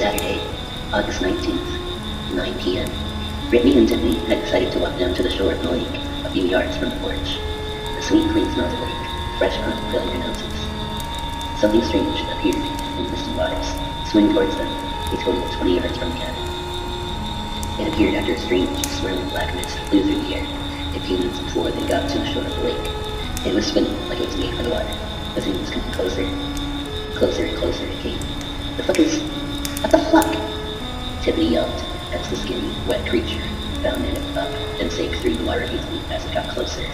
Saturday, August 19th, 9 p.m. Brittany and Tiffany had decided to walk down to the shore of the lake, a few yards from the porch. The sweet, clean smell of the lake, fresh current filling their noses. Something strange appeared in the distant waters, swimming towards them, a total of 20 yards from the cabin. It appeared after a strange, swirling black mist flew through the air, a few minutes before they got to the shore of the lake. It was spinning like it was made for the water. The thing was coming closer. Closer and closer it came. What the fuck? Tiffany yelled as the skinny, wet creature bounded up and sank through the water easily as it got closer.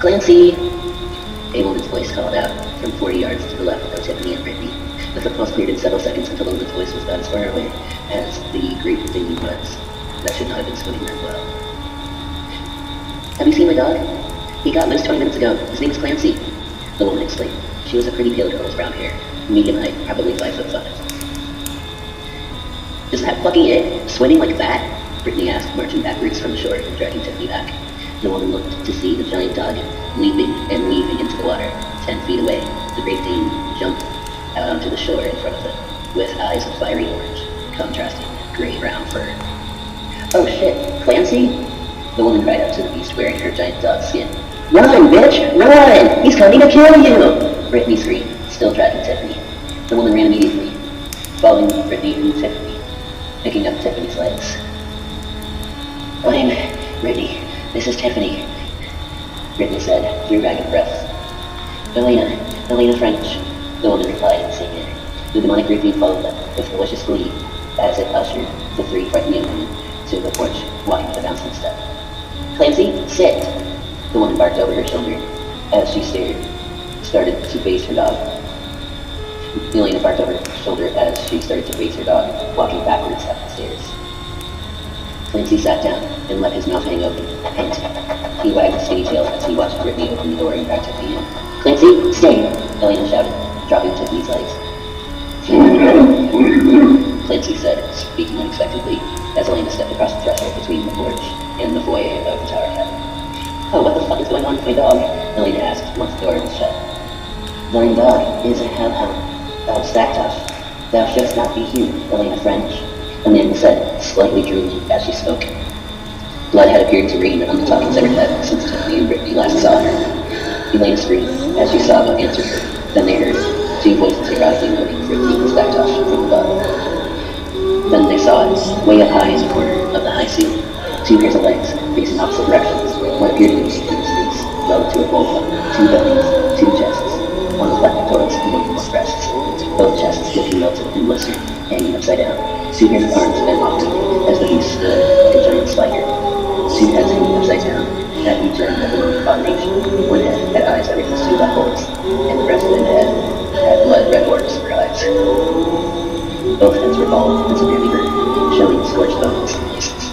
Clancy! A woman's voice called out from 40 yards to the left of Tiffany and Brittany. The footfalls cleared in several seconds until the woman's voice was about as far away as the great thing was. That should not have been swimming that well. Have you seen my dog? He got loose 20 minutes ago. His name is Clancy. The woman exclaimed. She was a pretty pale girl with brown hair, medium height, probably 5'5". Is that fucking it? Swimming like that? Brittany asked, marching backwards from the shore and dragging Tiffany back. The woman looked to see the giant dog leaping and weaving into the water, 10 feet away. The Great Dane jumped out onto the shore in front of them, with eyes of fiery orange, contrasting gray-brown fur. Oh shit, Clancy? The woman cried out to the beast wearing her giant dog skin. Run, bitch! Run! He's coming to kill you! Brittany screamed, still dragging Tiffany. The woman ran immediately, following Brittany and Tiffany, picking up Tiffany's legs. I'm Brittany. This is Tiffany, Brittany said through ragged breaths. Elena French, the woman replied in the same manner. The demonic grouping followed them with malicious glee as it ushered the three frightened young women to the porch, walking with a bouncing step. Clancy, sit! The woman barked over her shoulder as she started to face her dog. Elena barked over her shoulder as she started to face her dog, walking backwards up the stairs. Clancy sat down and let his mouth hang open, panting. He wagged his skinny tail as he watched Brittany open the door and drag Tiffany in. Clancy, stay! Elena shouted, dropping Tiffany's legs. Clancy said, speaking unexpectedly, as Elena stepped across the threshold between the porch and the foyer of the tower cabin. Oh, what the fuck is going on with my dog? Elena asked once the door was shut. Thine dog is a hellhound. Thou Stacktosh. Thou shouldst not be here, Elena French, Amanda said, slightly drooling as she spoke. Blood had appeared to rain on the talking severed head since Tiffany and Brittany last saw her. Elena screamed as she saw what answered her. Then they heard two voices erotically moaning Brittany and Stacktosh from above. Then they saw it, way up high in the corner of the high ceiling. Two pairs of legs, facing opposite directions, what appeared to be sleeves, led to a bowl of two bellies, two chests, one with left pectorals and one with breasts. Both chests looking melted and blistered, hanging upside down. Two pairs of arms bent off as the beast stood like a giant spider. Two heads hanging upside down, at each end of the abomination. One head had eyes that reached two black holes, and the rest of the head had blood-red orbs for eyes. Both heads were bald and severely burned, showing scorched bones in places.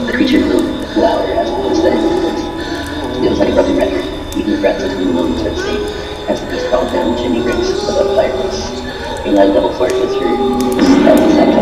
The creature moved louder as it was steady movement. It was like a broken record, even the breaths between the moments were the same, as the beast crawled down the chimney rings above the fireplace. A loud double fart was heard as the